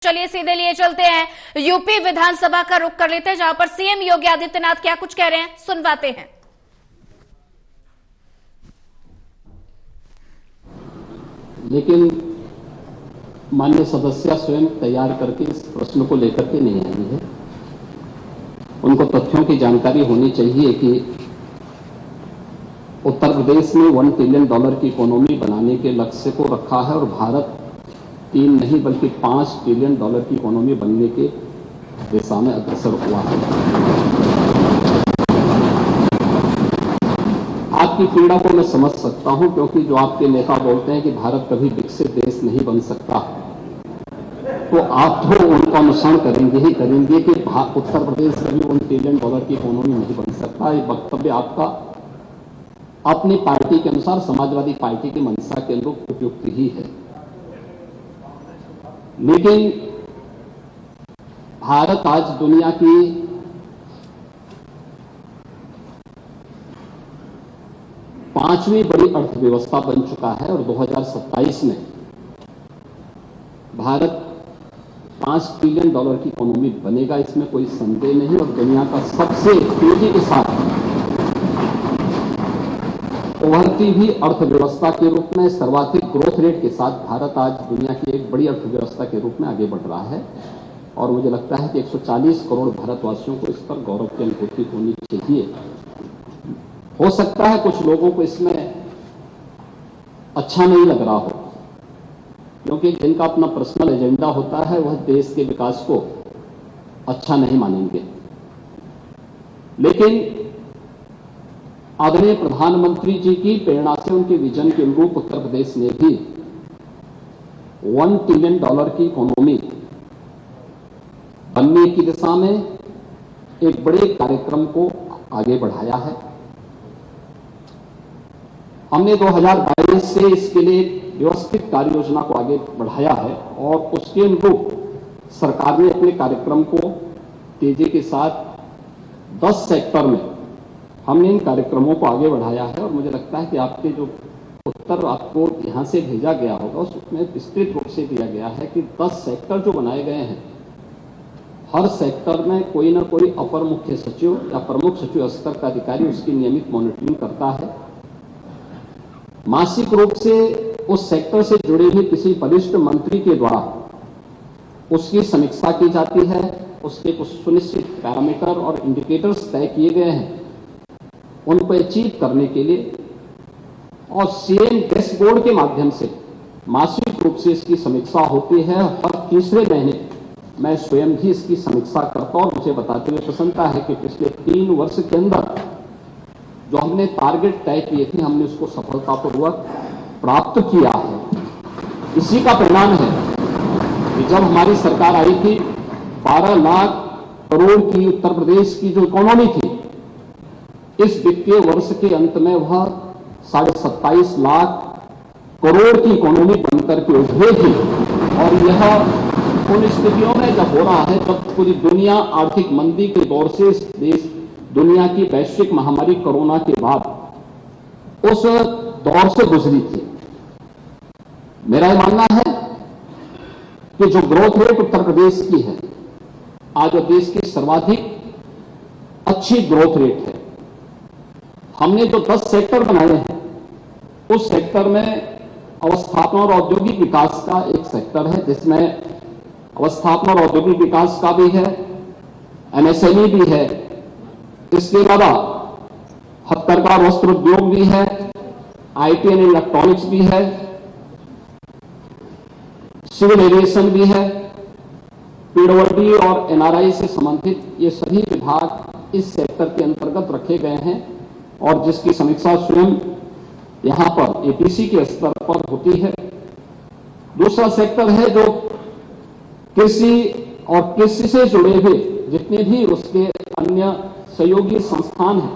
चलिए सीधे लिए चलते हैं यूपी विधानसभा का रुख कर लेते हैं, जहां पर सीएम योगी आदित्यनाथ क्या कुछ कह रहे हैं सुनवाते हैं। लेकिन माननीय सदस्य स्वयं तैयार करके इस प्रश्न को लेकर के नहीं आई है। उनको तथ्यों की जानकारी होनी चाहिए कि उत्तर प्रदेश ने $1 ट्रिलियन की इकोनॉमी बनाने के लक्ष्य को रखा है और भारत 3 नहीं बल्कि $5 ट्रिलियन की इकोनॉमी बनने के दिशा में अग्रसर हुआ है। आपकी पीड़ा को मैं समझ सकता हूं, क्योंकि जो आपके नेता बोलते हैं कि भारत कभी विकसित देश नहीं बन सकता, तो आप तो उनका अनुसरण करेंगे ही करेंगे कि उत्तर प्रदेश कभी $1 ट्रिलियन की इकोनॉमी नहीं बन सकता। ये वक्तव्य आपका अपनी पार्टी के अनुसार, समाजवादी पार्टी की मंशा के अनुरूप उपयुक्त ही है। लेकिन भारत आज दुनिया की 5वीं बड़ी अर्थव्यवस्था बन चुका है और 2027 में भारत $5 ट्रिलियन की इकोनॉमी बनेगा, इसमें कोई संदेह नहीं। और दुनिया का सबसे तेजी के साथ उभरती हुई अर्थव्यवस्था के रूप में सर्वाधिक ग्रोथ रेट के साथ भारत आज दुनिया की एक बड़ी अर्थव्यवस्था के रूप में आगे बढ़ रहा है। और मुझे लगता है कि 140 करोड़ भारतवासियों को इस पर गौरव की अनुभूति होनी चाहिए। हो सकता है कुछ लोगों को इसमें अच्छा नहीं लग रहा हो, क्योंकि जिनका अपना पर्सनल एजेंडा होता है वह देश के विकास को अच्छा नहीं मानेंगे। लेकिन आदरणीय प्रधानमंत्री जी की प्रेरणा से, उनके विजन के अनुरूप उत्तर प्रदेश ने भी $1 ट्रिलियन की इकोनॉमी बनने की दिशा में एक बड़े कार्यक्रम को आगे बढ़ाया है। हमने 2022 से इसके लिए व्यवस्थित कार्य योजना को आगे बढ़ाया है और उसके अनुरूप सरकार ने अपने कार्यक्रम को तेजी के साथ 10 सेक्टर में हमने इन कार्यक्रमों को आगे बढ़ाया है। और मुझे लगता है कि आपके जो उत्तर आपको यहां से भेजा गया होगा उसमें विस्तृत रूप से दिया गया है कि 10 सेक्टर जो बनाए गए हैं, हर सेक्टर में कोई ना कोई अपर मुख्य सचिव या प्रमुख सचिव स्तर का अधिकारी उसकी नियमित मॉनिटरिंग करता है। मासिक रूप से उस सेक्टर से जुड़े हुए किसी वरिष्ठ मंत्री के द्वारा उसकी समीक्षा की जाती है। उसके कुछ सुनिश्चित पैरामीटर और इंडिकेटर्स तय किए गए हैं उनको अचीव करने के लिए, और सीएम डैशबोर्ड के माध्यम से मासिक रूप से इसकी समीक्षा होती है। हर तीसरे महीने मैं स्वयं भी इसकी समीक्षा करता हूं और मुझे बताते हुए प्रसन्नता है कि पिछले 3 वर्ष के अंदर जो हमने टारगेट तय किए थे, हमने उसको सफलतापूर्वक प्राप्त किया है। इसी का परिणाम है कि जब हमारी सरकार आई थी, 12 लाख करोड़ की उत्तर प्रदेश की जो इकोनॉमी थी, इस वित्तीय वर्ष के अंत में वह 27.5 लाख करोड़ की इकोनॉमी बनकर के उभरेगी। और यह उन स्थितियों में जब हो रहा है जब पूरी दुनिया आर्थिक मंदी के दौर से इस देश दुनिया की वैश्विक महामारी कोरोना के बाद उस दौर से गुजरी थी। मेरा यह मानना है कि जो ग्रोथ रेट उत्तर प्रदेश की है, आज देश की सर्वाधिक अच्छी ग्रोथ रेट है। हमने जो 10 सेक्टर बनाए हैं, उस सेक्टर में अवस्थापना और औद्योगिक विकास का एक सेक्टर है, जिसमें अवस्थापना और औद्योगिक विकास का भी है, एमएसएमई भी है, इसके अलावा हथकरघा वस्त्र उद्योग भी है, आईटी एंड इलेक्ट्रॉनिक्स भी है, सिविल एविएशन भी है, पीडब्ल्यूडी और एनआरआई से संबंधित ये सभी विभाग इस सेक्टर के अंतर्गत रखे गए हैं और जिसकी समीक्षा स्वयं यहां पर एपीसी के स्तर पर होती है। दूसरा सेक्टर है जो कृषि और कृषि से जुड़े हुए जितने भी उसके अन्य सहयोगी संस्थान हैं,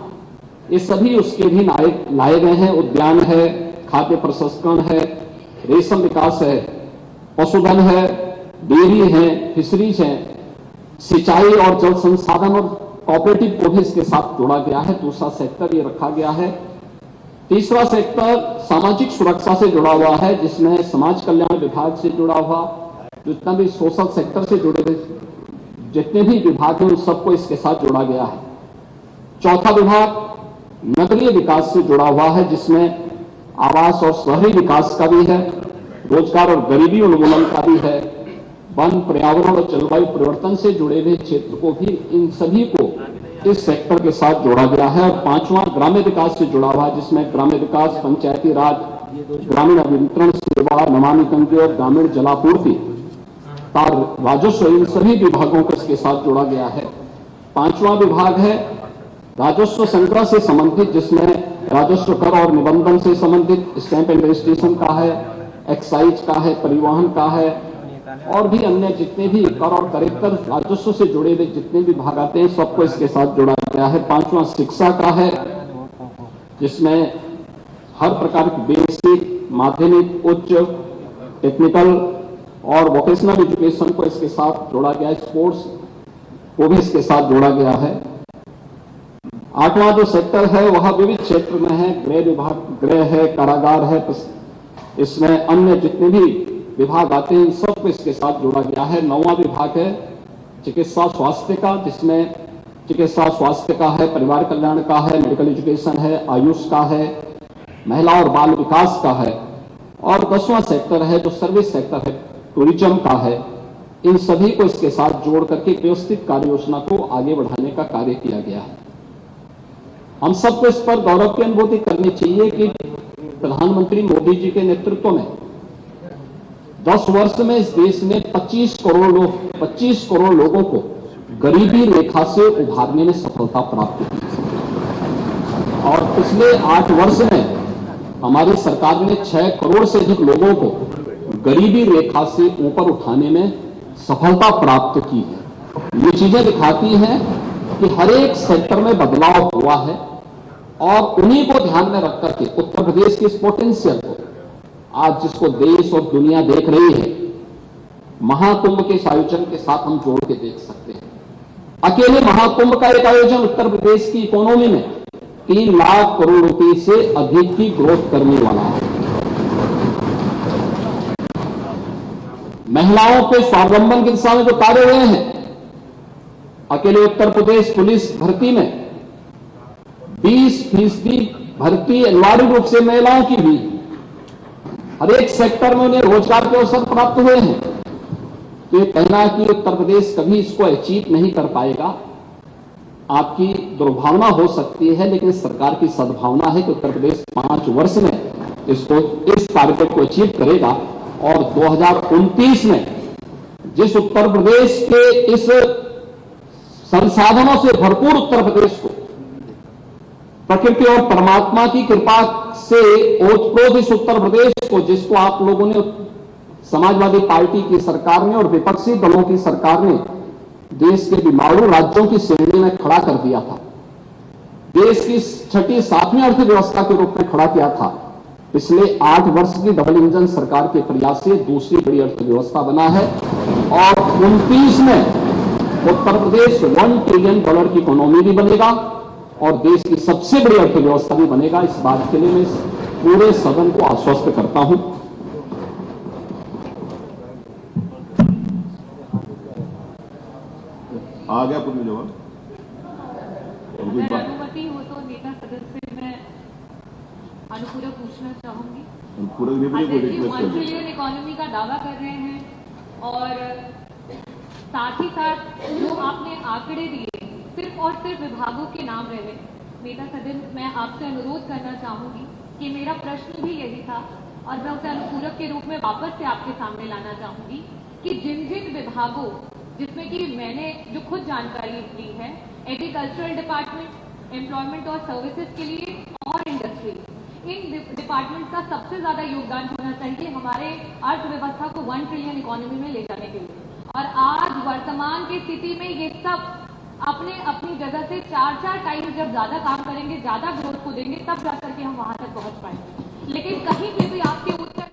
ये सभी उसके भी लाए गए हैं। उद्यान है, खाद्य प्रसंस्करण है, रेशम विकास है, पशुधन है, डेयरी है, फिशरीज है, सिंचाई और जल संसाधन और कोऑपरेटिव को भी इसके साथ जोड़ा गया है। दूसरा सेक्टर ये रखा गया है। तीसरा सेक्टर सामाजिक सुरक्षा से जुड़ा हुआ है, जिसमें समाज कल्याण विभाग से जुड़ा हुआ, जितना भी सोशल सेक्टर से जुड़े हुए जितने भी विभाग हैं उन सबको इसके साथ जोड़ा गया है। चौथा विभाग नगरीय विकास से जुड़ा हुआ है, जिसमें आवास और शहरी विकास का भी है, रोजगार और गरीबी उन्मूलन का भी है, वन, पर्यावरण और जलवायु परिवर्तन से जुड़े हुए क्षेत्र को भी, इन सभी को इस सेक्टर के साथ जोड़ा गया है। और पांचवां ग्राम्य विकास से जुड़ा हुआ है, जिसमें ग्राम्य विकास, पंचायती राज, ग्रामीण अभियंत्रण सेवा, नमामि गंगे और ग्रामीण जलापूर्ति, राजस्व, इन सभी विभागों को इसके साथ जोड़ा गया है। पांचवां विभाग है राजस्व संग्रह से संबंधित, जिसमें राजस्व कर और निबंधन से संबंधित, स्टैंप एंड रजिस्ट्रेशन का है, एक्साइज का है, परिवहन का है, और भी अन्य जितने भी कर और करेक्टर राजस्व से जुड़े हुए जितने भी विभाग आते हैं सबको इसके साथ जोड़ा गया है। पांचवां शिक्षा का है, जिसमें हर प्रकार की बेसिक, माध्यमिक, उच्च, टेक्निकल और वोकेशनल एजुकेशन को इसके साथ जोड़ा गया है। स्पोर्ट्स को भी इसके साथ जोड़ा गया है। आठवां जो सेक्टर है वह विविध क्षेत्र में है, गृह विभाग, गृह है, कारागार है, इसमें अन्य जितने भी विभाग आते हैं सबको इसके साथ जोड़ा गया है। नौवां विभाग है चिकित्सा स्वास्थ्य का, जिसमें चिकित्सा स्वास्थ्य का है, परिवार कल्याण का है, मेडिकल एजुकेशन है, आयुष का है, महिला और बाल विकास का है। और 10वां सेक्टर है जो सर्विस सेक्टर है, टूरिज्म का है। इन सभी को इसके साथ जोड़ करके व्यवस्थित कार्य योजना को आगे बढ़ाने का कार्य किया गया है। हम सबको इस पर गौरव की अनुभूति करनी चाहिए कि प्रधानमंत्री मोदी जी के नेतृत्व में 10 वर्ष में इस देश ने 25 करोड़ लोगों को गरीबी रेखा से उभारने में सफलता प्राप्त की। और पिछले 8 वर्ष में हमारी सरकार ने 6 करोड़ से अधिक लोगों को गरीबी रेखा से ऊपर उठाने में सफलता प्राप्त की है। ये चीजें दिखाती हैं कि हर एक सेक्टर में बदलाव हुआ है और उन्हीं को ध्यान में रख करके उत्तर प्रदेश की इस पोटेंशियल को आज जिसको देश और दुनिया देख रही है, महाकुंभ के इस आयोजन के साथ हम जोड़ के देख सकते हैं। अकेले महाकुंभ का एक आयोजन उत्तर प्रदेश की इकोनॉमी में 3 लाख करोड़ रुपए से अधिक की ग्रोथ करने वाला है। महिलाओं के स्वावलंबन की दिशा में जो कार्य हुए हैं, अकेले उत्तर प्रदेश पुलिस भर्ती में 20% भर्ती अनिवार्य रूप से महिलाओं की भी, हर एक सेक्टर में उन्हें रोजगार के अवसर प्राप्त हुए हैं। तो ये कहना कि उत्तर प्रदेश कभी इसको अचीव नहीं कर पाएगा, आपकी दुर्भावना हो सकती है, लेकिन सरकार की सद्भावना है कि उत्तर प्रदेश 5 वर्ष में इसको, इस टारगेट को अचीव करेगा। और 2029 में जिस उत्तर प्रदेश के इस संसाधनों से भरपूर उत्तर प्रदेश को प्रकृति और परमात्मा की कृपा से ओतप्रोत इस उत्तर प्रदेश को, जिसको आप लोगों ने, समाजवादी पार्टी की सरकार ने और विपक्षी दलों की सरकार ने देश के बीमारू राज्यों की श्रेणी में खड़ा कर दिया था, देश की 6ठी 7वीं अर्थव्यवस्था के रूप में खड़ा किया था, पिछले 8 वर्ष की डबल इंजन सरकार के प्रयास से दूसरी बड़ी अर्थव्यवस्था बना है। और 29 में उत्तर प्रदेश $1 ट्रिलियन की इकोनॉमी भी बनेगा और देश की सबसे बड़ी अर्थव्यवस्था भी बनेगा। इस बात के लिए मैं पूरे सदन को आश्वस्त करता हूं। आ गया पूर्ण जवाब। अनुमति हो तो नेता सदन से मैं अनुपूरक पूछना चाहूंगी। $1 ट्रिलियन इकोनॉमी का दावा कर रहे हैं और साथ ही साथ जो आपने आंकड़े दिए सिर्फ और सिर्फ विभागों के नाम रहे। नेता सदन, मैं आपसे अनुरोध करना चाहूंगी कि मेरा प्रश्न भी यही था और मैं उसे अनुपूरक के रूप में वापस से आपके सामने लाना चाहूंगी कि जिन जिन विभागों, जिसमें कि मैंने जो खुद जानकारी ली है, एग्रीकल्चरल डिपार्टमेंट, एम्प्लॉयमेंट और सर्विसेज के लिए और इंडस्ट्री, इन डिपार्टमेंट का सबसे ज्यादा योगदान होना चाहिए हमारे अर्थव्यवस्था को 1 ट्रिलियन इकोनॉमी में ले जाने के लिए। और आज वर्तमान की स्थिति में ये सब अपने अपनी जगह से 4 टाइम जब ज्यादा काम करेंगे, ज्यादा ग्रोथ को देंगे, तब जाकर के हम वहां तक पहुंच पाएंगे। लेकिन कहीं पे भी आपके उत्तर